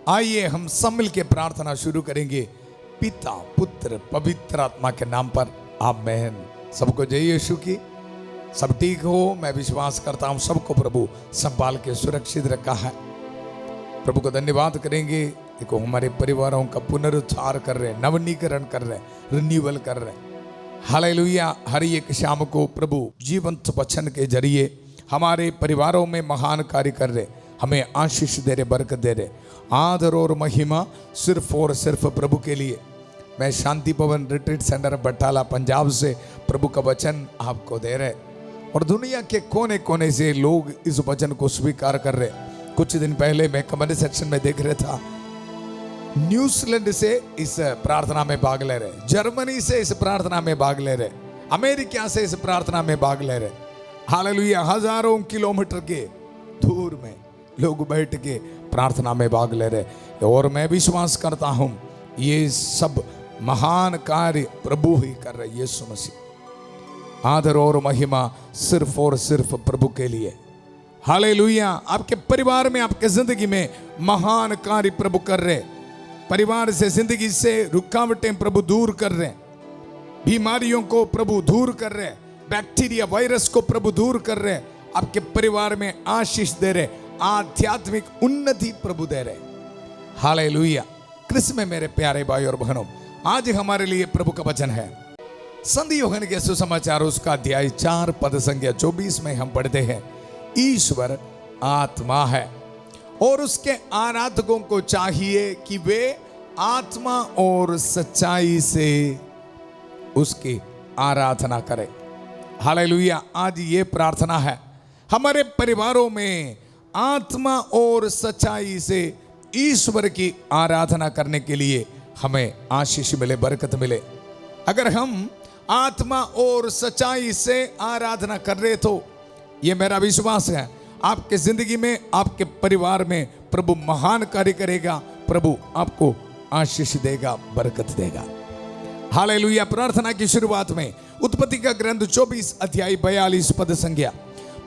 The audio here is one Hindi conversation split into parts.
आइए हम सब मिल के प्रार्थना शुरू करेंगे पिता पुत्र पवित्र आत्मा के नाम पर, आमेन। सबको जय यीशु की। सब ठीक हो, मैं विश्वास करता हूं सबको प्रभु संभाल के सुरक्षित रखा है। प्रभु को धन्यवाद करेंगे। देखो हमारे परिवारों का पुनरुद्धार कर रहे, नवनीकरण कर रहे, रिन्यूअल कर रहे। हालेलुया। हर एक शाम को प्रभु जीवंत वचन के जरिए हमारे परिवारों में महान कार्य कर रहे, हमें आशीष दे रहे, बरकत दे रहे। आदर और महिमा सिर्फ और सिर्फ प्रभु के लिए। मैं शांति भवन रिट्रीट सेंटर बटाला पंजाब से प्रभु का वचन आपको दे रहे, और दुनिया के कोने कोने से लोग इस वचन को स्वीकार कर रहे। कुछ दिन पहले मैं कमेंट सेक्शन में देख रहा था, न्यूजीलैंड से इस प्रार्थना में भाग ले रहे, जर्मनी से इस प्रार्थना में भाग ले रहे, अमेरिका से इस प्रार्थना में भाग ले रहे। हालेलुया। हजारों किलोमीटर के दूर में लोग बैठ के प्रार्थना में भाग ले रहे, और मैं विश्वास करता हूं ये सब महान कार्य प्रभु ही कर रहे। यीशु मसीह। आदर और महिमा सिर्फ और सिर्फ प्रभु के लिए। हालेलुया। आपके परिवार में, आपके जिंदगी में महान कार्य प्रभु कर रहे। परिवार से, जिंदगी से रुकावटें प्रभु दूर कर रहे, बीमारियों को प्रभु दूर कर रहे, बैक्टीरिया वायरस को प्रभु दूर कर रहे, आपके परिवार में आशीष दे रहे, आध्यात्मिक उन्नति प्रभु दे रहे। हालेलुया। कृष्ण में मेरे प्यारे भाई और बहनों, आज हमारे लिए प्रभु का वचन है संधि यूहन्ना के सुसमाचार उसका अध्याय 4 पद संख्या 24 में हम पढ़ते हैं, ईश्वर आत्मा है और उसके आराधकों को चाहिए कि वे आत्मा और सच्चाई से उसकी आराधना करें। हालेलुया। आज ये प्रार्थना है हमारे परिवारों में आत्मा और सच्चाई से ईश्वर की आराधना करने के लिए हमें आशीष मिले, बरकत मिले। अगर हम आत्मा और सच्चाई से आराधना कर रहे तो ये मेरा विश्वास है आपके जिंदगी में, आपके परिवार में प्रभु महान कार्य करेगा, प्रभु आपको आशीष देगा, बरकत देगा। हालेलुया। प्रार्थना की शुरुआत में उत्पत्ति का ग्रंथ 24 अध्याय 42 पद संख्या,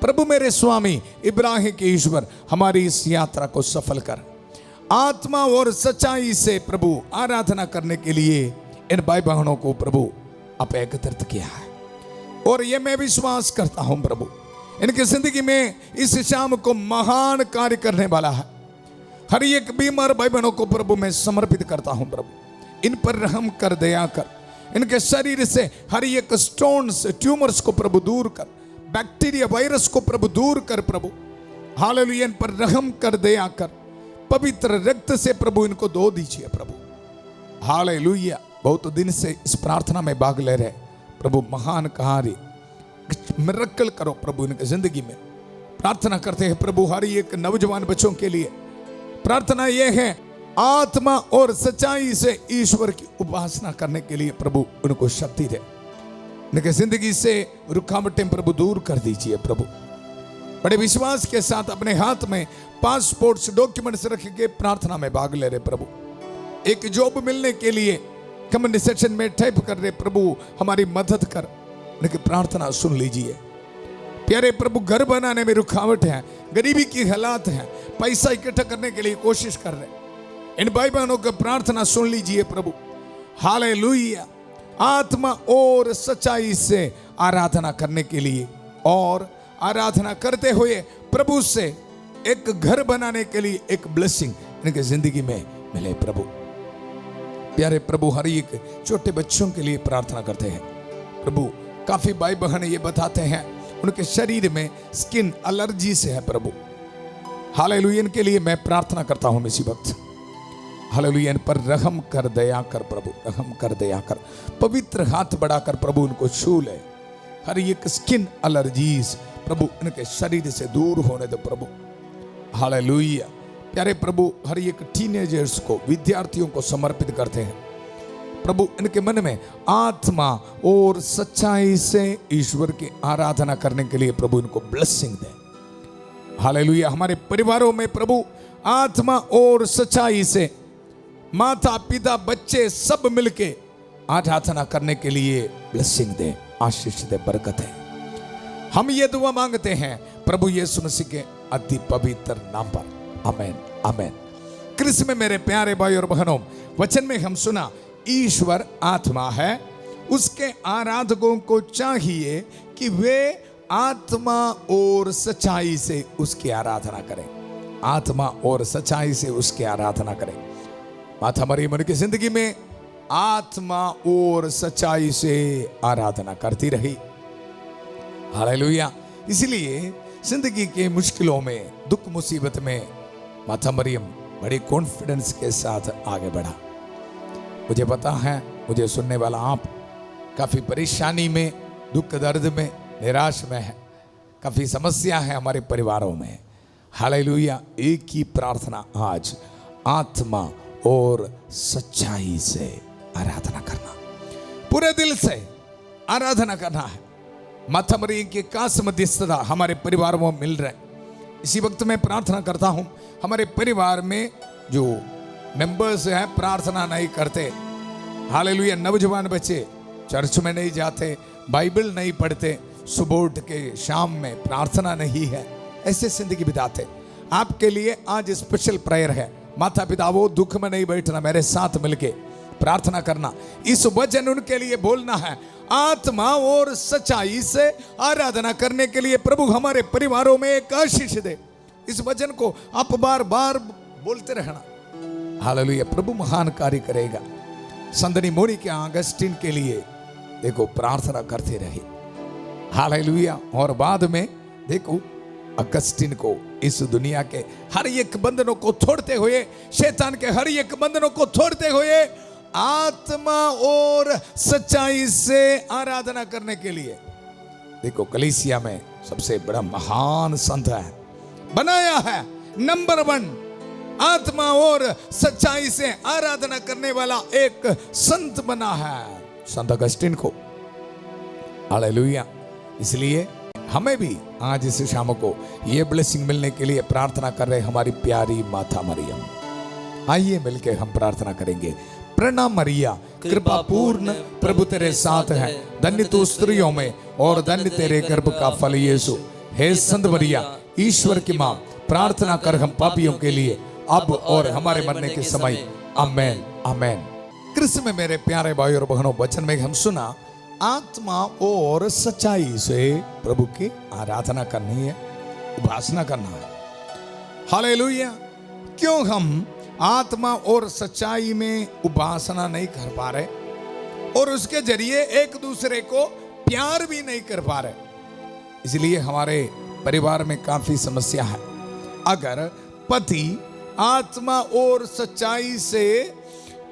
प्रभु मेरे स्वामी इब्राहिम के ईश्वर हमारी इस यात्रा को सफल कर आत्मा और सच्चाई से प्रभु आराधना करने के लिए इन भाई बहनों को प्रभु आप एकत्रित किया है, और ये मैं विश्वास करता हूं प्रभु इनकी जिंदगी में इस शाम को महान कार्य करने वाला है। हर एक बीमार भाई बहनों को प्रभु मैं समर्पित करता हूं प्रभु, इन पर रहम कर, दया कर। इनके शरीर से हर एक स्टोन्स, ट्यूमर्स को प्रभु दूर कर, बैक्टीरिया वायरस को प्रभु दूर कर प्रभु। हालेलुया। इन पर रहम कर, दया कर। पवित्र रक्त से प्रभु इनको धो दीजिए प्रभु। हालेलुया। बहुत दिन से इस प्रार्थना में भाग ले रहे प्रभु, महान कार्य मिरेकल करो प्रभु इनकी जिंदगी में। प्रार्थना करते हैं प्रभु हर एक नौजवान बच्चों के लिए। प्रार्थना यह है आत्मा और सच्चाई से ईश्वर की उपासना करने के लिए प्रभु उनको शक्ति दे। इनके जिंदगी से रुकावटें प्रभु दूर कर दीजिए प्रभु। बड़े विश्वास के साथ अपने हाथ में पासपोर्ट्स, डॉक्यूमेंट्स रख के प्रार्थना में भाग ले रहे प्रभु। एक जॉब मिलने के लिए कमेंट सेक्शन में टाइप कर रहे, प्रभु हमारी मदद कर। इनकी प्रार्थना सुन लीजिए प्यारे प्रभु। घर बनाने में रुकावट है, गरीबी की हालात है, पैसा इकट्ठा करने के लिए कोशिश कर रहे, इन भाई बहनों की प्रार्थना सुन लीजिए प्रभु। हालेलुया। आत्मा और सच्चाई से आराधना करने के लिए, और आराधना करते हुए प्रभु से एक घर बनाने के लिए एक ब्लेसिंग इनके जिंदगी में मिले प्रभु। प्यारे प्रभु हर एक छोटे बच्चों के लिए प्रार्थना करते हैं प्रभु। काफी भाई बहन ये बताते हैं उनके शरीर में स्किन एलर्जी से है प्रभु। हालेलुया। इनके लिए मैं प्रार्थना करता हूं इसी वक्त। हालेलुया। इन पर रहम कर, दया कर प्रभु, रहम कर, दया कर। पवित्र हाथ बढ़ाकर प्रभु उनको छू ले। हर एक स्किन एलर्जीज प्रभु इनके शरीर से दूर होने दो प्रभु। हालेलुया। प्यारे प्रभु हर एक टीनेजर्स को, विद्यार्थियों को समर्पित करते हैं प्रभु। इनके मन में आत्मा और सच्चाई से ईश्वर की आराधना करने के लिए प्रभु इनको ब्लेसिंग दे। हालेलुया। हमारे परिवारों में प्रभु आत्मा और सच्चाई से माता पिता बच्चे सब मिलके आराधना करने के लिए ब्लेसिंग दे, आशीष दे, बरकत है। हम ये दुआ मांगते हैं प्रभु यीशु मसीह के अति पवित्र नाम पर, आमेन, आमेन। कृष्ण में मेरे प्यारे भाई और बहनों, वचन में हम सुना ईश्वर आत्मा है। उसके आराधकों को चाहिए कि वे आत्मा और सच्चाई से उसकी आराधना करें। आत्मा और सच्चाई से उसकी आराधना करें। माता मरियम की जिंदगी में आत्मा और सच्चाई से आराधना करती रही। हालेलुया। इसलिए जिंदगी के मुश्किलों में, दुख मुसीबत में माता मरियम बड़े कॉन्फिडेंस के साथ आगे बढ़ा। मुझे पता है, मुझे सुनने वाला आप काफी परेशानी में, दुख दर्द में, निराश में है, काफी समस्या है हमारे परिवारों में। हालेलुया। एक ही प्रार्थना आज, आत्मा और सच्चाई से आराधना करना, पूरे दिल से आराधना करना है। माता मरियम के कास मध्यस्थता हमारे परिवार में मिल रहे। इसी वक्त मैं प्रार्थना करता हूं, हमारे परिवार में जो मेंबर्स हैं प्रार्थना नहीं करते, हालेलुया, नौजवान बच्चे चर्च में नहीं जाते, बाइबल नहीं पढ़ते, सुबह उठ के शाम में प्रार्थना नहीं है, ऐसे जिंदगी बिताते, आपके लिए आज स्पेशल प्रेयर है। माता पिता वो दुख में नहीं बैठना, मेरे साथ मिलके प्रार्थना करना। इस वचन उनके लिए बोलना है, आत्मा और सच्चाई से आराधना करने के लिए प्रभु हमारे परिवारों में एक आशीष दे। इस वचन को आप बार बार बोलते रहना। हालेलुया। प्रभु महान कार्य करेगा। संदनी मोरी के अगस्टिन के लिए देखो प्रार्थना करते रहे। हालेलुया। और बाद में देखो अगस्टिन को इस दुनिया के हर एक बंधनों को तोड़ते हुए, शैतान के हर एक बंधनों को तोड़ते हुए आत्मा और सच्चाई से आराधना करने के लिए देखो कलीसिया में सबसे बड़ा महान संत है, बनाया है नंबर 1, आत्मा और सच्चाई से आराधना करने वाला एक संत बना है, संत अगस्टिन को। हालेलुया। इसलिए हमें भी आज इस शाम को ये ब्लेसिंग मिलने के लिए प्रार्थना कर रहे हमारी प्यारी माता मरियम। आइए मिलके हम प्रार्थना करेंगे। प्रणाम मरिया, कृपा पूर्ण प्रभु तेरे साथ है, धन्य तू स्त्रियों में और धन्य तेरे गर्भ का फल यीशु। हे संत मरिया, ईश्वर की मां, प्रार्थना कर हम पापियों के लिए अब और हमारे मरने के समय। आमेन आमेन। कृष्ण में मेरे प्यारे भाई और बहनों, वचन में हम सुना आत्मा और सच्चाई से प्रभु की आराधना करनी है, उपासना करना है। हालेलुया। क्यों हम आत्मा और सच्चाई में उपासना नहीं कर पा रहे और उसके जरिए एक दूसरे को प्यार भी नहीं कर पा रहे? इसलिए हमारे परिवार में काफी समस्या है। अगर पति आत्मा और सच्चाई से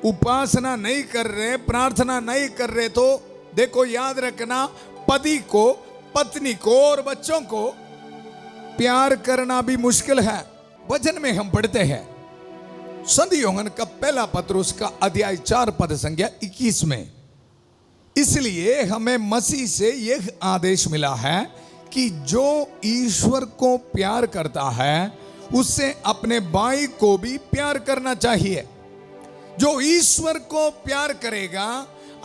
उपासना नहीं कर रहे, प्रार्थना नहीं कर रहे, तो देखो याद रखना, पति को, पत्नी को और बच्चों को प्यार करना भी मुश्किल है। वचन में हम पढ़ते हैं संत यूहन्ना का पहला पत्र उसका अध्याय 4 पद संख्या 21 में, इसलिए हमें मसीह से यह आदेश मिला है कि जो ईश्वर को प्यार करता है उससे अपने भाई को भी प्यार करना चाहिए। जो ईश्वर को प्यार करेगा,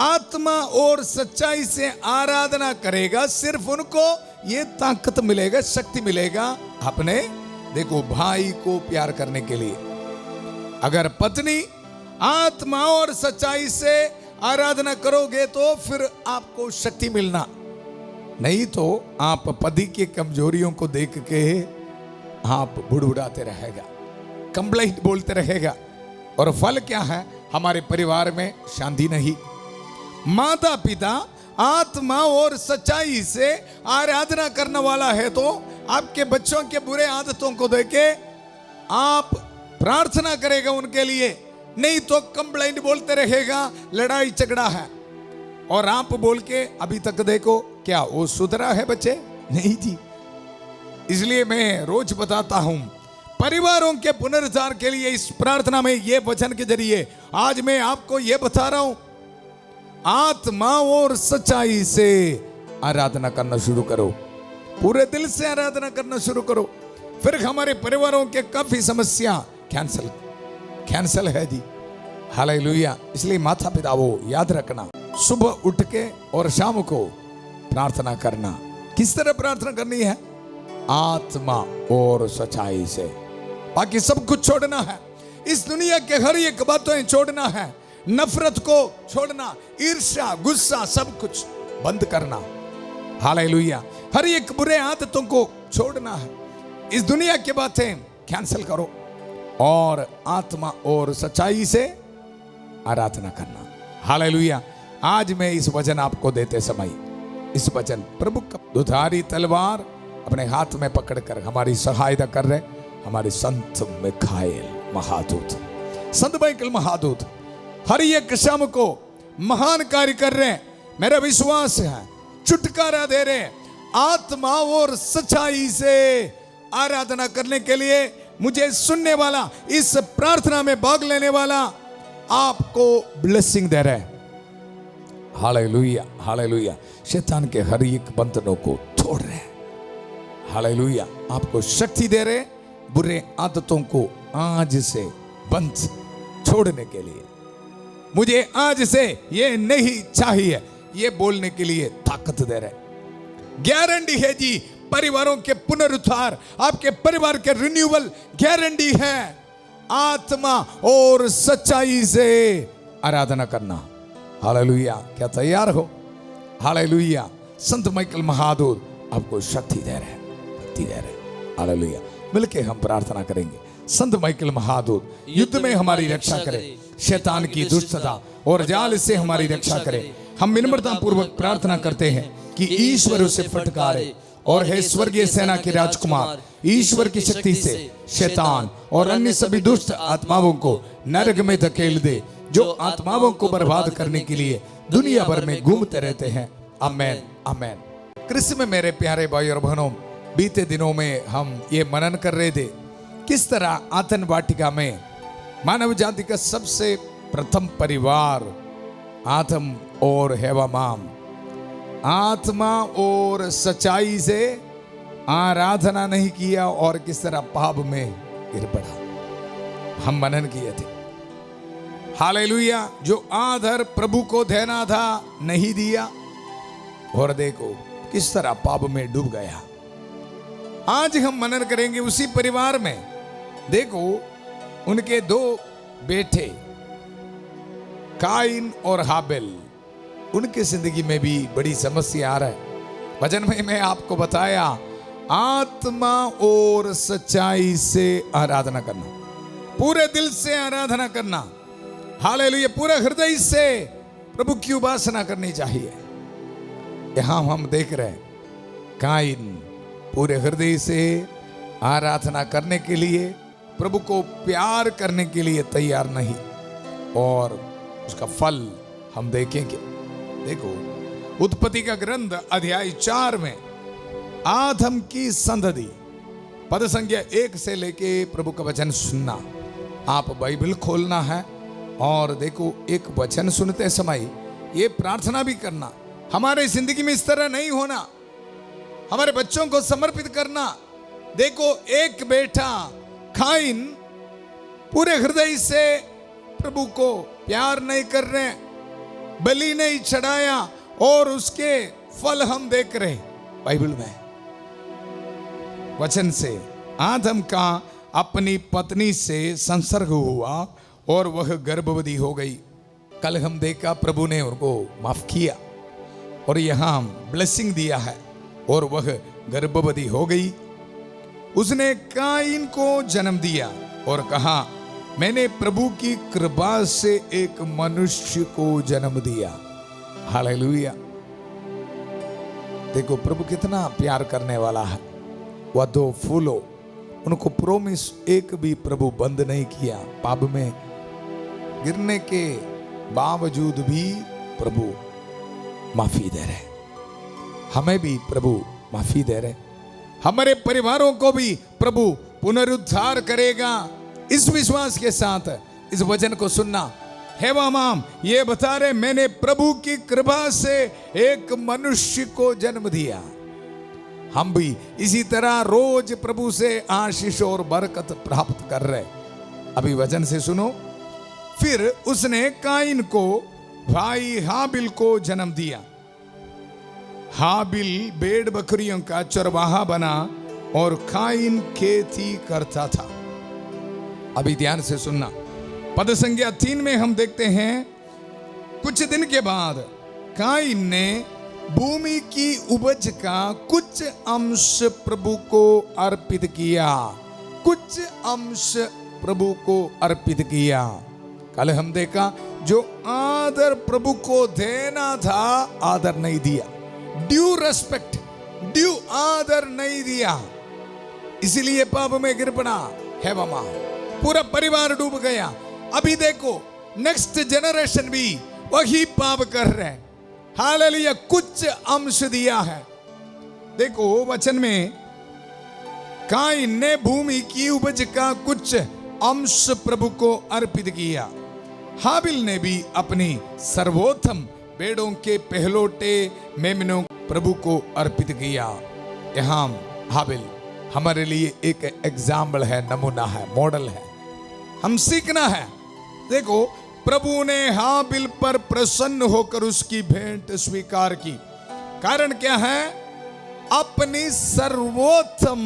आत्मा और सच्चाई से आराधना करेगा, सिर्फ उनको ये ताकत मिलेगा, शक्ति मिलेगा अपने देखो भाई को प्यार करने के लिए। अगर पत्नी आत्मा और सच्चाई से आराधना करोगे तो फिर आपको शक्ति मिलना, नहीं तो आप पति की कमजोरियों को देख के आप बुड़बुड़ाते रहेगा, कंप्लेंट बोलते रहेगा, और फल क्या है? हमारे परिवार में शांति नहीं। माता पिता आत्मा और सच्चाई से आराधना करने वाला है तो आपके बच्चों के बुरे आदतों को देखे आप प्रार्थना करेगा उनके लिए, नहीं तो कंप्लेंट बोलते रहेगा, लड़ाई झगड़ा है। और आप बोल के अभी तक देखो क्या वो सुधरा है बच्चे? नहीं जी। इसलिए मैं रोज बताता हूं, परिवारों के पुनरुद्धार के लिए इस प्रार्थना में ये वचन के जरिए आज मैं आपको ये बता रहा हूं, आत्मा और सच्चाई से आराधना करना शुरू करो, पूरे दिल से आराधना करना शुरू करो, फिर हमारे परिवारों के काफी समस्या कैंसल है जी। हालेलुया। इसलिए माता पिता वो याद रखना, सुबह उठ के और शाम को प्रार्थना करना। किस तरह प्रार्थना करनी है? आत्मा और सच्चाई से। बाकी सब कुछ छोड़ना है। इस दुनिया के हर एक बातों छोड़ना है, नफरत को छोड़ना, ईर्ष्या, गुस्सा, सब कुछ बंद करना। हालेलुया। हर एक बुरे आदतों को छोड़ना है। इस दुनिया की बातें कैंसिल करो और आत्मा और सच्चाई से आराधना करना। हालेलुया। आज मैं इस वचन आपको देते समय, इस वचन प्रभु का दुधारी तलवार अपने हाथ में पकड़कर हमारी सहायता कर रहे हमारे संत मिखाएल महादूत, संत माइकल महादूत हर एक शाम को महान कार्य कर रहे हैं। मेरा विश्वास है छुटकारा दे रहे, आत्मा और सच्चाई से आराधना करने के लिए मुझे सुनने वाला, इस प्रार्थना में भाग लेने वाला आपको ब्लेसिंग दे रहे हैं। Hallelujah, hallelujah. शैतान के हर एक बंधनों को तोड़ रहे हैं। हालेलुया। आपको शक्ति दे रहे बुरे आदतों को आज से बंद छोड़ने के लिए। मुझे आज से ये नहीं चाहिए, ये बोलने के लिए ताकत दे रहे। गारंटी है जी, परिवारों के पुनरुद्धार, आपके परिवार के रिन्यूअल गारंटी है। आत्मा और सच्चाई से आराधना करना। हालेलुया। क्या तैयार हो? हालेलुया। संत माइकल महादूत आपको शक्ति दे रहे, शक्ति दे रहे। हालेलुया। मिलके हम प्रार्थना करेंगे। संत माइकल महादूत युद्ध में हमारी रक्षा करे, शैतान की दुष्टता और जाल से हमारी रक्षा करे। हम विनम्रता पूर्वक प्रार्थना करते हैं कि ईश्वर उसे फटकारे और हे स्वर्गीय सेना के राजकुमार, ईश्वर की शक्ति से शैतान और अन्य सभी दुष्ट आत्माओं को नरक में धकेल दे, जो आत्माओं को बर्बाद करने के लिए दुनिया भर में घूमते रहते हैं। आमेन, आमेन। कृष्ण में मेरे प्यारे भाई और बहनों, बीते दिनों में हम ये मनन कर रहे थे किस तरह आतन वाटिका में मानव जाति का सबसे प्रथम परिवार आदम और हेवा माम आत्मा और सच्चाई से आराधना नहीं किया और किस तरह पाप में गिर पड़ा। हम मनन किए थे। हालेलुया। जो आदर प्रभु को देना था नहीं दिया और देखो किस तरह पाप में डूब गया। आज हम मनन करेंगे उसी परिवार में। देखो उनके दो बेटे काइन और हाबिल, उनके जिंदगी में भी बड़ी समस्या आ रहा है। वचन में मैं आपको बताया आत्मा और सच्चाई से आराधना करना, पूरे दिल से आराधना करना। हालेलुया। पूरे हृदय से प्रभु की उपासना करनी चाहिए। यहां हम देख रहे हैं काइन पूरे हृदय से आराधना करने के लिए, प्रभु को प्यार करने के लिए तैयार नहीं, और उसका फल हम देखेंगे। देखो उत्पत्ति का ग्रंथ अध्याय 4 में आदम की संतति, पद संख्या 1 से लेके प्रभु का वचन सुनना। आप बाइबल खोलना है और देखो एक वचन सुनते समय ये प्रार्थना भी करना, हमारे जिंदगी में इस तरह नहीं होना, हमारे बच्चों को समर्पित करना। देखो एक बेटा काइन पूरे हृदय से प्रभु को प्यार नहीं कर रहे, बलि नहीं चढ़ाया, और उसके फल हम देख रहे बाइबल में वचन से। आदम का अपनी पत्नी से संसर्ग हुआ और वह गर्भवती हो गई। कल हम देखा प्रभु ने उनको माफ किया और यहां ब्लेसिंग दिया है, और वह गर्भवती हो गई। उसने काइन को जन्म दिया और कहा मैंने प्रभु की कृपा से एक मनुष्य को जन्म दिया। हालेलुया। देखो प्रभु कितना प्यार करने वाला है। वह दो फूलो, उनको प्रोमिस एक भी प्रभु बंद नहीं किया। पाप में गिरने के बावजूद भी प्रभु माफी दे रहे, हमें भी प्रभु माफी दे रहे, हमारे परिवारों को भी प्रभु पुनरुद्धार करेगा। इस विश्वास के साथ इस वचन को सुनना। हेवा माम ये बता रहे मैंने प्रभु की कृपा से एक मनुष्य को जन्म दिया। हम भी इसी तरह रोज प्रभु से आशीष और बरकत प्राप्त कर रहे। अभी वचन से सुनो। फिर उसने काइन को भाई हाबिल को जन्म दिया। हाबिल भेड़ बकरियों का चरवाहा बना और काइन खेती करता था। अभी ध्यान से सुनना। पद संख्या 3 में हम देखते हैं, कुछ दिन के बाद काइन ने भूमि की उपज का कुछ अंश प्रभु को अर्पित किया। कुछ अंश प्रभु को अर्पित किया। कल हम देखा, जो आदर प्रभु को देना था आदर नहीं दिया, ड्यू रेस्पेक्ट, ड्यू आदर नहीं दिया, इसीलिए पाप में गिर पड़ा है वमा, पूरा परिवार डूब गया। अभी देखो नेक्स्ट जनरेशन भी वही पाप कर रहे हैं। हालेलुया, कुछ अंश दिया है। देखो वचन में, काइन ने भूमि की उपज का कुछ अंश प्रभु को अर्पित किया। हाबिल ने भी अपनी सर्वोत्तम भेड़ों के पहलोटे मेमनों प्रभु को अर्पित किया। यहाँ हाबिल हमारे लिए एक एग्जाम्पल है, नमूना है, मॉडल है, हम सीखना है। देखो प्रभु ने हाबिल पर प्रसन्न होकर उसकी भेंट स्वीकार की। कारण क्या है? अपनी सर्वोत्तम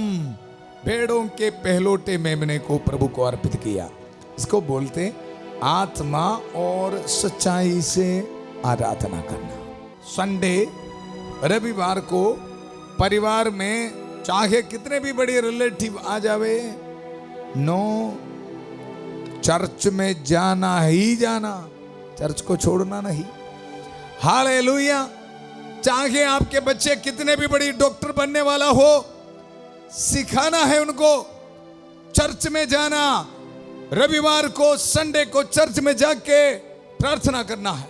भेड़ों के पहलोटे मेमने को प्रभु को अर्पित किया। इसको बोलते आत्मा और सच्चाई से आराधना करना। संडे, रविवार को परिवार में चाहे कितने भी बड़े रिलेटिव आ जावे, नो, चर्च में जाना ही जाना, चर्च को छोड़ना नहीं। हालेलुया। चाहे आपके बच्चे कितने भी बड़ी डॉक्टर बनने वाला हो, सिखाना है उनको चर्च में जाना। रविवार को, संडे को चर्च में जाके प्रार्थना करना है,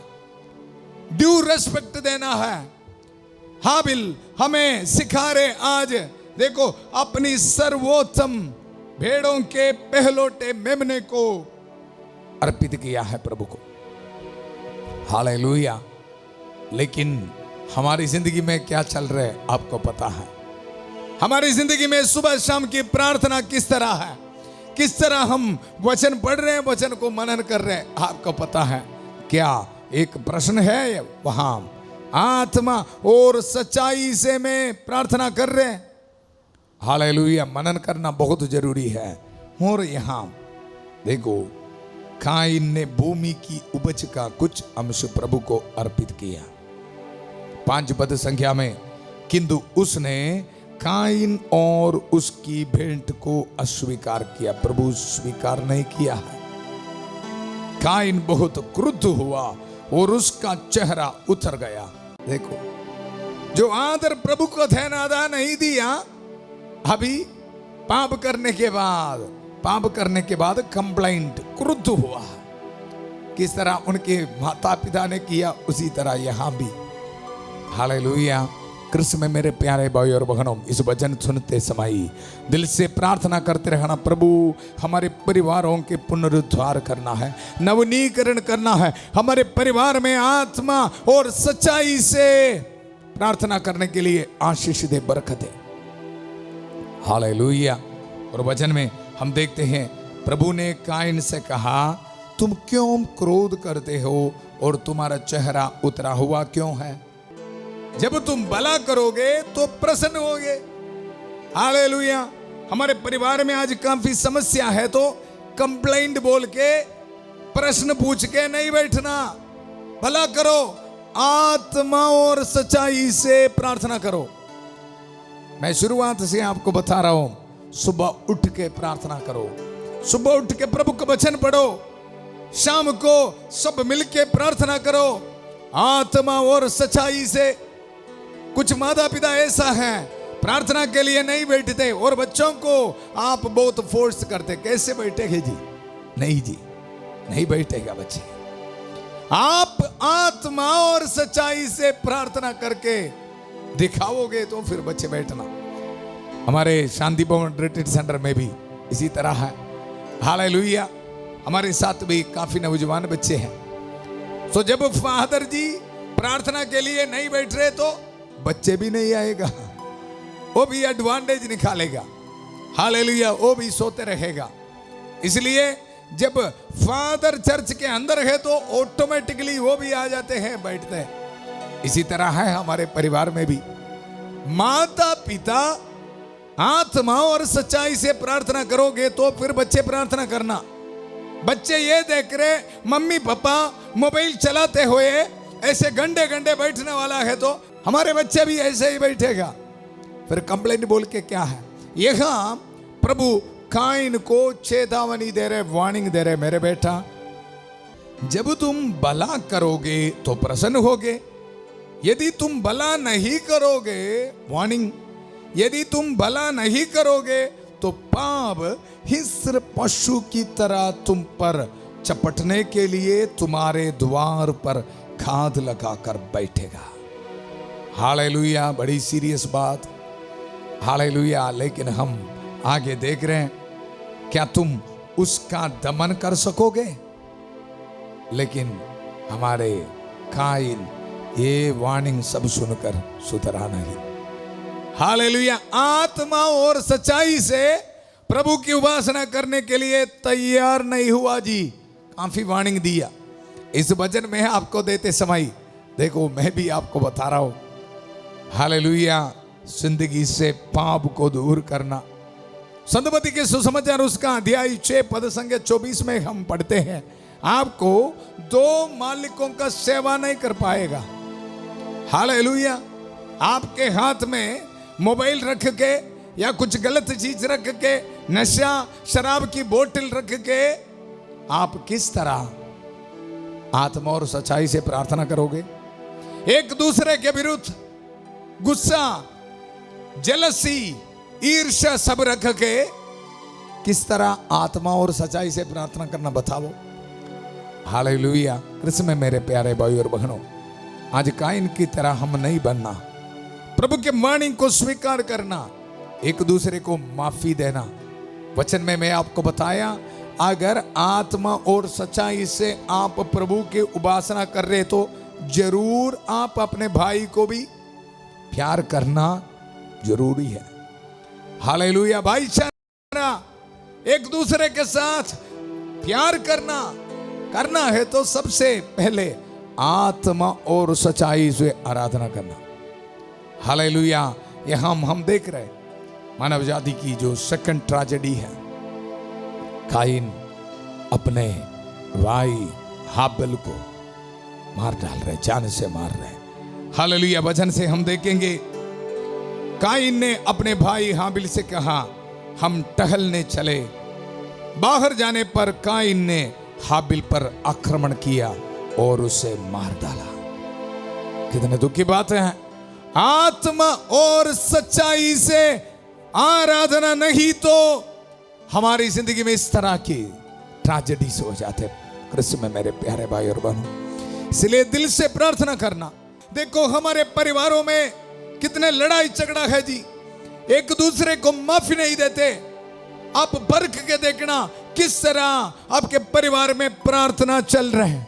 ड्यू रेस्पेक्ट देना है। हाबिल हमें सिखा रहे आज, देखो अपनी सर्वोत्तम भेड़ों के पहलोटे मेमने को अर्पित किया है प्रभु को। हालेलुया। लेकिन हमारी जिंदगी में क्या चल रहा है आपको पता है? हमारी जिंदगी में सुबह शाम की प्रार्थना किस तरह है? किस तरह हम वचन पढ़ रहे हैं, वचन को मनन कर रहे हैं, आपको पता है क्या? एक प्रश्न है वहां, आत्मा और सच्चाई से में प्रार्थना कर रहे हैं। हालेलुया। मनन करना बहुत जरूरी है। और यहां देखो, काइन ने भूमि की उपज का कुछ अंश प्रभु को अर्पित किया। 5 पद संख्या में, किंतु उसने काइन और उसकी भेंट को अस्वीकार किया। प्रभु स्वीकार नहीं किया है। काइन बहुत क्रुद्ध हुआ और उसका चेहरा उतर गया। देखो, जो आदर प्रभु को ध्यान नहीं दिया, अभी पाप करने के बाद कंप्लेंट, क्रुद्ध हुआ। किस तरह उनके माता पिता ने किया, उसी तरह यहां भी। हालेलुया। कृष्ण में मेरे प्यारे भाई और बहनों, इस वचन सुनते समय दिल से प्रार्थना करते रहना, प्रभु हमारे परिवारों के पुनरुद्धार करना है, नवनीकरण करना है। हमारे परिवार में आत्मा और सच्चाई से प्रार्थना करने के लिए आशीष दे, बरकत दे। हालेलुया। और वचन में हम देखते हैं, प्रभु ने काइन से कहा, तुम क्यों क्रोध करते हो और तुम्हारा चेहरा उतरा हुआ क्यों है? जब तुम भला करोगे तो प्रसन्न होगे। हालेलुया। हमारे परिवार में आज काफी समस्या है, तो कंप्लेंट बोल के, प्रश्न पूछ के नहीं बैठना। भला करो, आत्मा और सच्चाई से प्रार्थना करो। मैं शुरुआत से आपको बता रहा हूं, सुबह उठ के प्रार्थना करो, सुबह उठ के प्रभु का वचन पढ़ो, शाम को सब मिलके प्रार्थना करो आत्मा और सच्चाई से। कुछ माता पिता ऐसा है, प्रार्थना के लिए नहीं बैठते और बच्चों को आप बहुत फोर्स करते। कैसे बैठेंगे जी? नहीं जी, नहीं बैठेगा बच्चे। आप आत्मा और सच्चाई से प्रार्थना करके दिखाओगे तो फिर बच्चे बैठना। हमारे शांति भवन रिट्रीट सेंटर में भी इसी तरह है। हालेलुया। हमारे साथ भी काफी नौजवान बच्चे हैं। तो जब फादर जी प्रार्थना के लिए नहीं बैठ रहे तो बच्चे भी नहीं आएगा, वो भी एडवांटेज निकालेगा। हालेलुया। वो भी सोते रहेगा। इसलिए जब फादर चर्च के अंदर है तो ऑटोमेटिकली वो भी आ जाते हैं, बैठते हैं। इसी तरह है हमारे परिवार में भी। माता पिता आत्मा और सच्चाई से प्रार्थना करोगे तो फिर बच्चे प्रार्थना करना। बच्चे ये देख रहे मम्मी पापा मोबाइल चलाते हुए ऐसे गंडे गंडे बैठने वाला है तो हमारे बच्चे भी ऐसे ही बैठेगा। फिर कंप्लेंट बोल के क्या है, यहां प्रभु काइन को चेतावनी दे रहे, वार्निंग दे रहे, मेरे बेटा जब तुम भला करोगे तो प्रसन्न होगे, यदि तुम भला नहीं करोगे, वार्निंग, यदि तुम भला नहीं करोगे तो पाप हिंस्र पशु की तरह तुम पर चपटने के लिए तुम्हारे द्वार पर खाद लगाकर बैठेगा। हालेलुया, बड़ी सीरियस बात, हालेलुया। लेकिन हम आगे देख रहे हैं, क्या तुम उसका दमन कर सकोगे? लेकिन हमारे काइन ये वार्निंग सब सुनकर सुधरा नहीं। हालेलुया, आत्मा और सच्चाई से प्रभु की उपासना करने के लिए तैयार नहीं हुआ जी। काफी वार्निंग दिया। इस वचन में आपको देते समय देखो मैं भी आपको बता रहा हूं, हालेलुया, जिंदगी से पाप को दूर करना। संतमती के सुसमाचार उसका अध्याय 6 पद संख्या 24 में हम पढ़ते हैं, आपको 2 मालिकों का सेवा नहीं कर पाएगा। हालेलुया, आपके हाथ में मोबाइल रख के या कुछ गलत चीज रख के, नशा शराब की बोतल रख के आप किस तरह आत्मा और सच्चाई से प्रार्थना करोगे? एक दूसरे के विरुद्ध गुस्सा, जेलसी, ईर्ष्या सब रख के किस तरह आत्मा और सच्चाई से प्रार्थना करना बताओ। हालेलुया, कृष्ण में मेरे प्यारे भाई और बहनों, आज काइन की तरह हम नहीं बनना। प्रभु के वाणी को स्वीकार करना, एक दूसरे को माफी देना। वचन में मैं आपको बताया, अगर आत्मा और सच्चाई से आप प्रभु की उपासना कर रहे तो जरूर आप अपने भाई को भी प्यार करना जरूरी है। हालेलुया, भाईचारा, एक दूसरे के साथ प्यार करना है तो सबसे पहले आत्मा और सच्चाई से आराधना करना। हालेलुया, यहां हम देख रहे मानव जाति की जो सेकंड ट्रेजेडी है, काइन अपने भाई हाबिल को मार डाल रहे, जान से मार रहे। हालेलुया, वचन से हम देखेंगे काइन ने अपने भाई हाबिल से कहा हम टहलने चले। बाहर जाने पर काइन ने हाबिल पर आक्रमण किया और उसे मार डाला। कितने दुख की बात है। आत्मा और सच्चाई से आराधना नहीं तो हमारी जिंदगी में इस तरह की ट्रेजेडीज हो जाते। कृष्ण में मेरे प्यारे भाई और बहनों, इसलिए दिल से प्रार्थना करना। देखो हमारे परिवारों में कितने लड़ाई झगड़ा है जी, एक दूसरे को माफी नहीं देते। आप परख के देखना किस तरह आपके परिवार में प्रार्थना चल रहे हैं।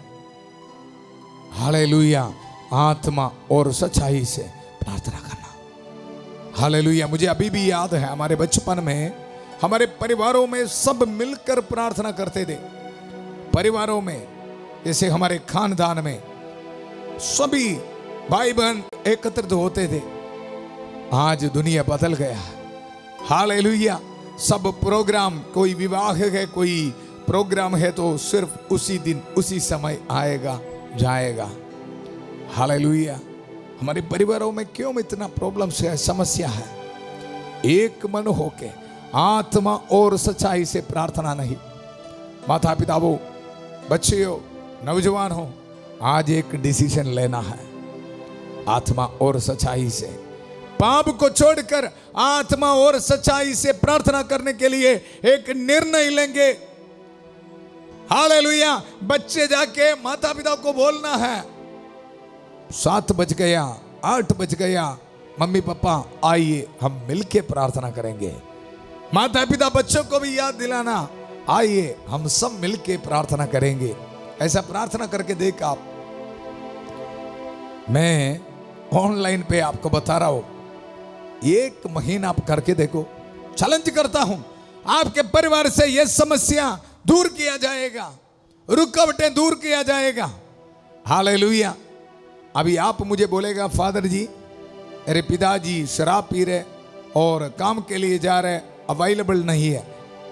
हालेलुया, आत्मा और सच्चाई से प्रार्थना करना। हालेलुया, मुझे अभी भी याद है हमारे बचपन में हमारे परिवारों में सब मिलकर प्रार्थना करते थे। परिवारों में जैसे हमारे खानदान में सभी भाई बहन एकत्रित होते थे। आज दुनिया बदल गया है। हालेलुया, सब प्रोग्राम, कोई विवाह है, कोई प्रोग्राम है तो सिर्फ उसी दिन उसी समय आएगा जाएगा। हालेलुया, हमारे परिवारों में क्यों इतना प्रॉब्लम्स है, समस्या है? एक मन होके आत्मा और सच्चाई से प्रार्थना नहीं। माता पिता हो, बच्चे हो, नौजवान हो, आज एक डिसीजन लेना है। आत्मा और सच्चाई से पाप को छोड़कर आत्मा और सच्चाई से प्रार्थना करने के लिए एक निर्णय लेंगे। हालेलुया, बच्चे जाके माता पिता को बोलना है 7 बज गया, 8 बज गया, मम्मी पापा आइए हम मिलके प्रार्थना करेंगे। माता पिता बच्चों को भी याद दिलाना, आइए हम सब मिलके प्रार्थना करेंगे। ऐसा प्रार्थना करके देख आप। मैं ऑनलाइन पे आपको बता रहा हूं, 1 महीना आप करके देखो। चैलेंज करता हूं, आपके परिवार से यह समस्या दूर किया जाएगा, रुकावटें दूर किया जाएगा। हालेलुया। अभी आप मुझे बोलेगा फादर जी मेरे पिताजी शराब पी रहे और काम के लिए जा रहे, अवेलेबल नहीं है।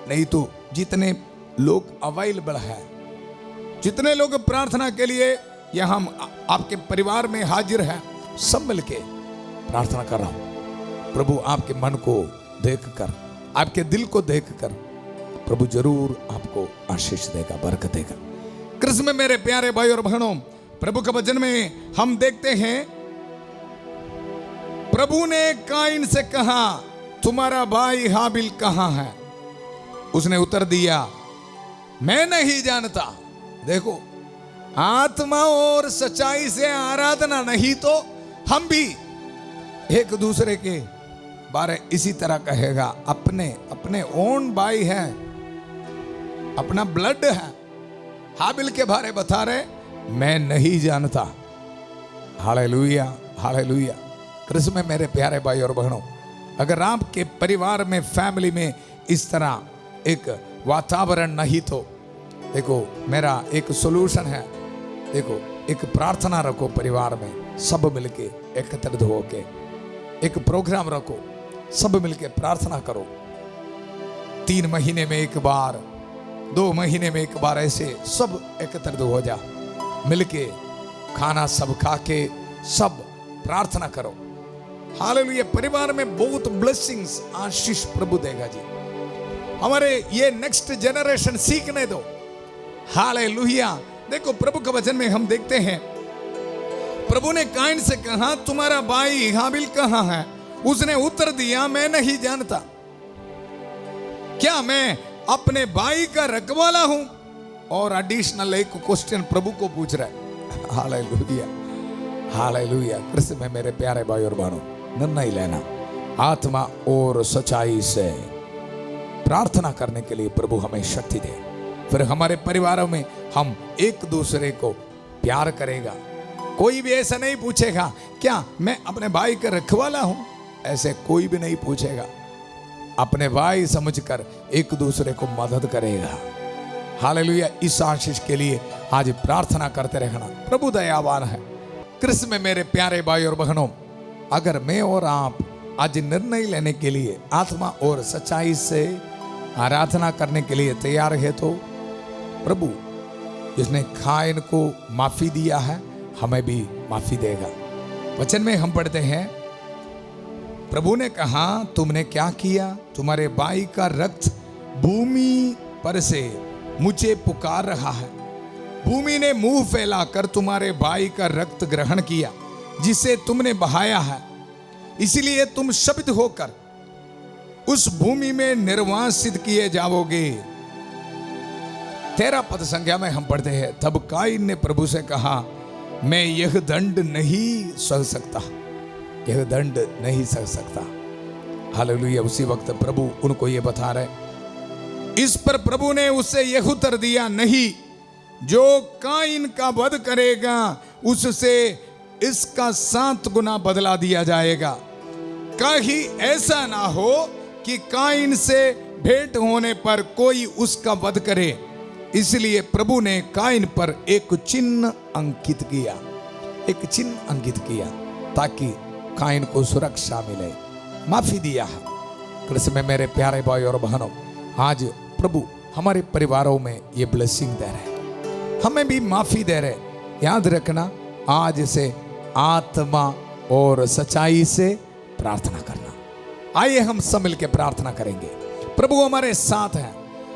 नहीं तो जितने लोग अवेलेबल है। जितने लोग प्रार्थना के लिए यहाँ हम आपके परिवार में हाजिर हैं, सब मिलके प्रार्थना कर रहा हूं। प्रभु आपके मन को देखकर, आपके दिल को देखकर प्रभु जरूर आपको आशीष देगा, बरकत देगा। कृष्ण में मेरे प्यारे भाई और बहनों, प्रभु के वचन में हम देखते हैं, प्रभु ने काइन से कहा, तुम्हारा भाई हाबिल कहां है? उसने उत्तर दिया, मैं नहीं जानता। देखो, आत्मा और सच्चाई से आराधना नहीं तो हम भी एक दूसरे के बारे इसी तरह कहेगा। अपने ओन भाई है, अपना ब्लड है। हाबिल के बारे बता रहे, मैं नहीं जानता। Hallelujah, hallelujah. कृष्ण में मेरे प्यारे भाई और बहनों, अगर आपके परिवार में, फैमिली में इस तरह एक वातावरण नहीं तो देखो, मेरा एक सॉल्यूशन है। देखो, एक प्रार्थना रखो परिवार में, सब मिलके एकत्रित होके एक प्रोग्राम रखो, सब मिलके प्रार्थना करो। 3 महीने में एक बार, 2 महीने में एक बार, ऐसे सब एकत्रित हो जा, मिलके खाना सब खा के सब प्रार्थना करो। हालेलुया। परिवार में बहुत ब्लेसिंग्स, आशीष प्रभु देगा जी। हमारे ये नेक्स्ट जनरेशन सीखने दो। हालेलुया। देखो, प्रभु के वचन में हम देखते हैं, प्रभु ने काइन से कहा, तुम्हारा भाई हाबिल कहां है? उसने उत्तर दिया, मैं नहीं जानता। क्या मैं अपने भाई का रखवाला हूं? और एडिशनल एक क्वेश्चन प्रभु को पूछ रहा है। Hallelujah, hallelujah. कृष्ण में मेरे प्यारे भाई और बहनों, निर्णय लेना, आत्मा और सच्चाई से प्रार्थना करने के लिए प्रभु हमें शक्ति दे। फिर हमारे परिवारों में हम एक दूसरे को प्यार करेगा। कोई भी ऐसा नहीं पूछेगा, क्या मैं अपने भाई का रखवाला हूं? ऐसे कोई भी नहीं पूछेगा। अपने भाई समझकर एक दूसरे को मदद करेगा। हालेलुया। इस आशीष के लिए आज प्रार्थना करते रहना। प्रभु दयावान है। कृष्ण में मेरे प्यारे भाई और बहनों, अगर मैं और आप आज निर्णय लेने के लिए आत्मा और सच्चाई से आराधना करने के लिए तैयार है, तो प्रभु जिसने काइन को माफी दिया है, हमें भी माफी देगा। वचन में हम पढ़ते हैं, प्रभु ने कहा, तुमने क्या किया? तुम्हारे भाई का रक्त भूमि पर से मुझे पुकार रहा है। भूमि ने मुंह फैलाकर तुम्हारे भाई का रक्त ग्रहण किया, जिसे तुमने बहाया है। इसलिए तुम शब्द होकर उस भूमि में निर्वासित किए जाओगे। 13 पद संख्या में हम पढ़ते हैं, तब काइन ने प्रभु से कहा, मैं यह दंड नहीं सह सकता, यह दंड नहीं सह सकता। हालेलुया। उसी वक्त प्रभु उनको ये बता रहे। इस पर प्रभु ने उससे यह उत्तर दिया, नहीं, जो काइन का वध करेगा उससे इसका 7 गुना बदला दिया जाएगा। कहीं ऐसा ना हो कि काइन से भेंट होने पर कोई उसका वध करे। इसलिए प्रभु ने काइन पर एक चिन्ह अंकित किया, एक चिन्ह अंकित किया, ताकि काइन को सुरक्षा मिले। माफी दिया है। कृष्ण में मेरे प्यारे भाई और बहनों, आज प्रभु हमारे परिवारों में ये ब्लेसिंग दे रहे, हमें भी माफी दे रहे। याद रखना, आज से आत्मा और सच्चाई से प्रार्थना करना। आइए हम सब मिलकर प्रार्थना करेंगे। प्रभु हमारे साथ हैं।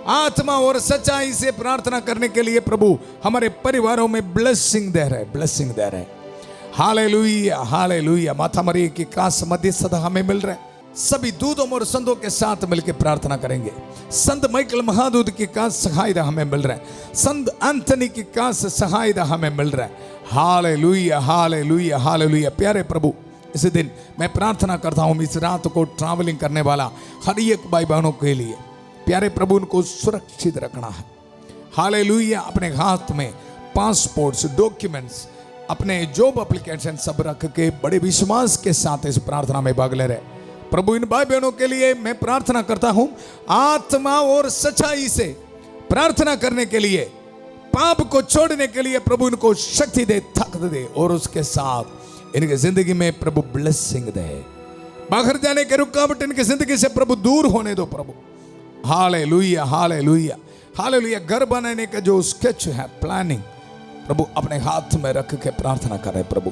आत्मा और सच्चाई से प्रार्थना करने के लिए प्रभु हमारे परिवारों में ब्लेसिंग दे रहे, ब्लेसिंग दे रहे। Hallelujah, hallelujah. माता मरियम की कास मध्यस्थता हमें मिल रहा है। सभी दूतों और संतों के साथ मिलकर प्रार्थना करेंगे। संत माइकल महादूत की कास सहायता हमें मिल रहा है। संत एंथनी की कास सहायता हमें मिल रहा है। Hallelujah, hallelujah, hallelujah. प्यारे प्रभु, इस दिन मैं प्रार्थना करता हूँ, इस रात को ट्रैवलिंग करने वाला हर एक भाई बहनों के लिए प्यारे प्रभु उनको सुरक्षित रखना है। हालेलुया। अपने हाथ में पासपोर्ट्स, डॉक्यूमेंट्स, अपने जॉब एप्लीकेशन सब रख के बड़े विश्वास के साथ इस प्रार्थना में भाग ले रहे। प्रभु इन भाई बहनों के लिए मैं प्रार्थना करता हूं, आत्मा और सच्चाई से प्रार्थना करने के लिए, पाप को छोड़ने के लिए प्रभु इनको शक्ति दे, ताकत दे, और उसके साथ इनकी जिंदगी में प्रभु ब्लेसिंग दे। बाहर जाने के रुकावट इनकी जिंदगी से प्रभु दूर होने दो प्रभु। Hallelujah, hallelujah. हालेलुया घर बनाने का जो स्केच है, प्लानिंग, प्रभु अपने हाथ में रख के प्रार्थना करे प्रभु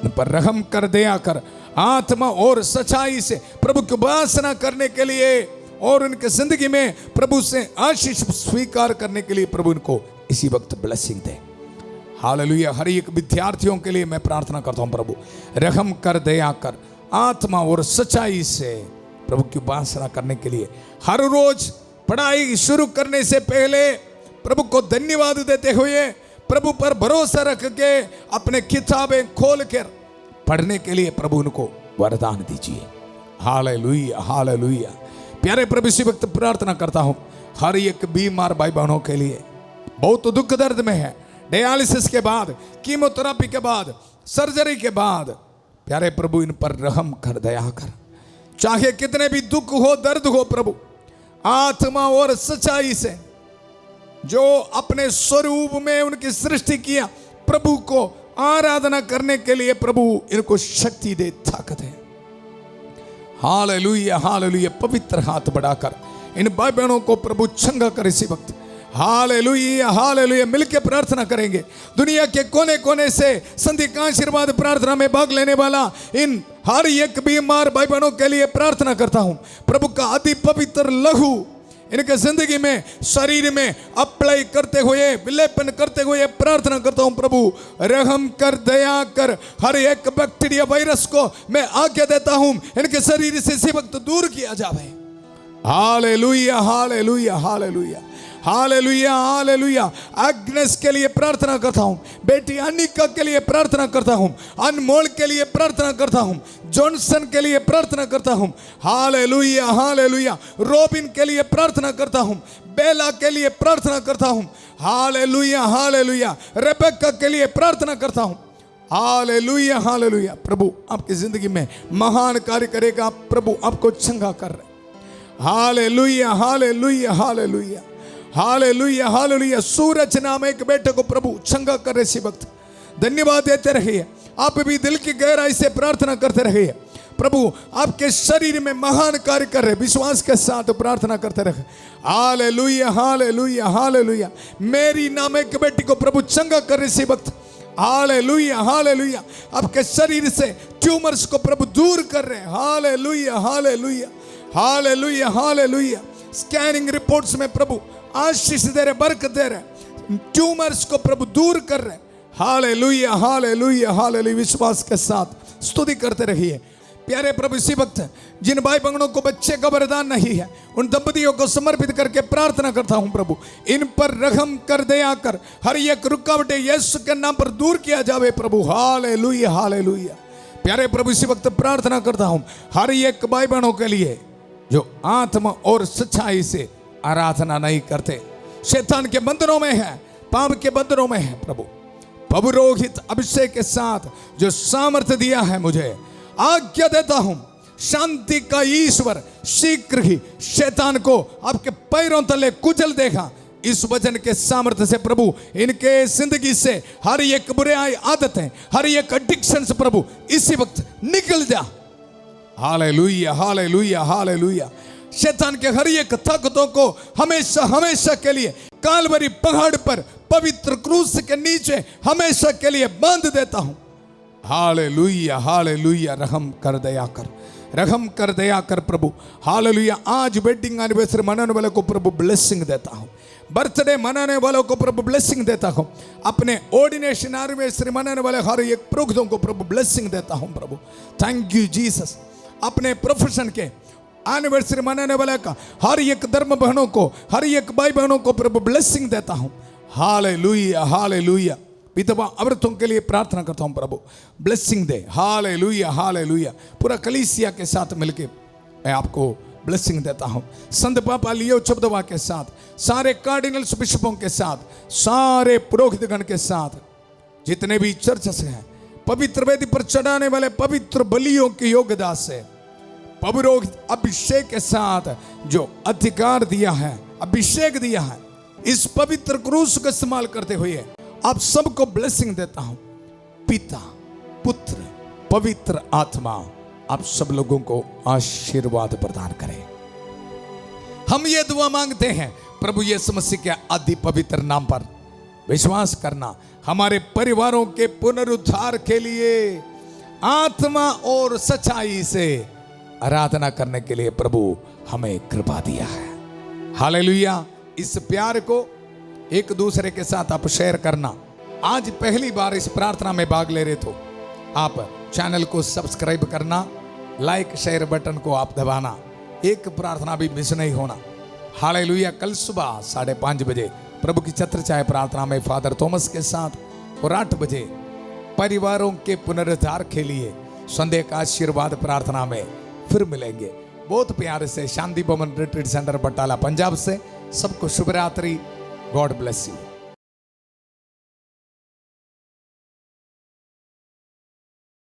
उन पर रहम कर, दया कर, आत्मा और सच्चाई से प्रभु की उपासना करने के लिए और उनके जिंदगी में प्रभु से आशीष स्वीकार करने के लिए प्रभु उनको इसी वक्त ब्लेसिंग दे। हालेलुया। हर एक विद्यार्थियों के लिए मैं प्रार्थना करता हूं प्रभु, रहम कर, दया कर, आत्मा और सच्चाई से प्रभु की उपासना करने के लिए हर रोज पढ़ाई शुरू करने से पहले प्रभु को धन्यवाद देते हुए प्रभु पर भरोसा रख के अपने किताबें खोल कर पढ़ने के लिए प्रभु उनको वरदान दीजिए। Hallelujah, hallelujah. प्यारे प्रभु इसी वक्त प्रार्थना करता हूं हर एक बीमार भाई बहनों के लिए, बहुत दुख दर्द में है, डायलिसिस के बाद, कीमोथेरेपी के बाद, सर्जरी के बाद, प्यारे प्रभु इन पर रहम कर, दया कर। चाहे कितने भी दुख हो, दर्द हो, प्रभु आत्मा और सच्चाई से जो अपने स्वरूप में उनकी सृष्टि किया प्रभु को आराधना करने के लिए प्रभु इनको शक्ति दे, ताकत है। Hallelujah, hallelujah. पवित्र हाथ बढ़ाकर इन भाई बहनों को प्रभु चंगा कर इसी वक्त। Hallelujah, hallelujah. मिलकर प्रार्थना करेंगे। दुनिया के कोने कोने से संधि का आशीर्वाद प्रार्थना में भाग लेने वाला इन हर एक बीमार भाई बहनों के लिए प्रार्थना करता हूं प्रभु का अति पवित्र लहू इनके जिंदगी में, शरीर में अप्लाई करते हुए, विलेपन करते हुए प्रार्थना करता हूं प्रभु रहम कर, दया कर। हर एक बैक्टीरिया, वायरस को मैं आज्ञा देता हूं इनके शरीर से इसी वक्त दूर किया जाए। Hallelujah, hallelujah, hallelujah, hallelujah, hallelujah. Agnes के लिए प्रार्थना करता हूं, बेटी अनिका के लिए प्रार्थना करता हूं, अनमोल के लिए प्रार्थना करता हूं, जॉनसन के लिए प्रार्थना करता हूं। Hallelujah, hallelujah. रॉबिन के लिए प्रार्थना करता हूं, बेला के लिए प्रार्थना करता हूं। Hallelujah, hallelujah. रेबेक्का के लिए प्रार्थना करता हूं। Hallelujah, hallelujah. प्रभु आपकी जिंदगी में महान कार्य करेगा, प्रभु आपको चंगा कर रहे। Hallelujah, hallelujah, hallelujah, hallelujah, hallelujah. Suraj नाम एक बेटे को प्रभु चंगा कर रहे इसी वक्त। धन्यवाद देते रहिए। आप भी दिल की गहराई से प्रार्थना करते रहिए। प्रभु आपके शरीर में महान कार्य कर रहे, विश्वास के साथ प्रार्थना करते रहे। Hallelujah, hallelujah, hallelujah. मेरी नाम एक बेटी को प्रभु चंगा कर रहे इसी वक्त। Hallelujah, hallelujah. आपके शरीर से ट्यूमर्स को प्रभु दूर कर रहे। Hallelujah, hallelujah, hallelujah, hallelujah. Scanning reports में प्रभु आशीष दे रहे, बरकत दे रहे, ट्यूमर्स को प्रभु दूर कर रहे। Hallelujah, hallelujah, hallelujah. विश्वास के साथ स्तुति करते रहिए। प्यारे प्रभु इसी वक्त जिन भाई बहनों को बच्चे का वरदान नहीं है उन दंपतियों को समर्पित करके प्रार्थना करता हूं प्रभु इन पर रहम कर, दया कर। हर एक रुकावटें यीशु के नाम पर दूर किया जावे प्रभु। Hallelujah, hallelujah. प्यारे प्रभु इसी वक्त प्रार्थना करता हूं हर एक भाई बहनों के लिए जो आत्मा और सच्चाई से आराधना नहीं करते, शैतान के बंधनों में है, पाप के बंधनों में है प्रभु। पुरोहित अभिषेक के साथ जो सामर्थ्य दिया है मुझे, आज्ञा देता हूं शांति का ईश्वर शीघ्र ही शैतान को आपके पैरों तले कुचल देगा। इस वचन के सामर्थ्य से प्रभु इनके जिंदगी से हर एक बुराई आदतें, हर एक एडिक्शन से प्रभु इसी वक्त निकल जा। Hallelujah, hallelujah, hallelujah. शैतान के हर एक ताकतों को हमेशा हमेशा के लिए कालवरी पहाड़ पर पवित्र क्रूस के नीचे हमेशा के लिए बांध देता हूं। Hallelujah, hallelujah. रहम कर, दया कर, रहम कर, दया कर प्रभु। हालेलुया। आज वेडिंग एनिवर्सरी मनाने वाले को प्रभु ब्लेसिंग देता हूं, बर्थडे मनाने वालों को प्रभु ब्लेसिंग देता हूं, अपने ऑर्डिनेशन एनिवर्सरी मनाने वाले हर एक पुरोहितों को प्रभु ब्लेसिंग देता हूं प्रभु। Thank you Jesus. अपने प्रोफेशन के एनिवर्सरी मनाने वाले का हर एक धर्म बहनों को, हर एक भाई बहनों को प्रभु ब्लेसिंग देता हूं। Hallelujah, hallelujah. विधवा औरतों के लिए प्रार्थना करता हूं प्रभु ब्लेसिंग दे। Hallelujah, hallelujah. पूरा कलीसिया के साथ मिलके मैं आपको ब्लेसिंग देता हूं। संत पापा लियो चबदवा के साथ, सारे कार्डिनल्स बिशपों के साथ, सारे पुरोहितगण के साथ, जितने भी चर्चस हैं, पवित्र वेदी पर चढ़ाने वाले पवित्र बलियों की योग्यता से पुरोहित अभिषेक के साथ जो अधिकार दिया है, अभिषेक दिया है, इस पवित्र क्रूस का इस्तेमाल करते हुए आप सबको ब्लेसिंग देता हूं। पिता, पुत्र, पवित्र आत्मा आप सब लोगों को आशीर्वाद प्रदान करें। हम ये दुआ मांगते हैं प्रभु यीशु मसीह के अति पवित्र नाम पर विश्वास करना हमारे परिवारों के पुनरुद्धार के लिए आत्मा और सच्चाई से आराधना करने के लिए प्रभु हमें कृपा दिया है। हालेलुया। इस प्यार को एक दूसरे के साथ आप शेयर करना। आज पहली बार इस प्रार्थना में भाग ले रहे तो आप चैनल को सब्सक्राइब करना, लाइक शेयर बटन को आप दबाना, एक प्रार्थना भी मिस नहीं होना। हालेलुया। कल सुबह 5:30 बजे प्रभु की छत्र छाया प्रार्थना में फादर थॉमस के साथ और 8 बजे परिवारों के पुनरुद्धार के लिए संध्या का आशीर्वाद प्रार्थना में फिर मिलेंगे। बहुत प्यार से शांति भवन रिट्रीट सेंटर बटाला पंजाब से सबको शुभ रात्रि। God bless you.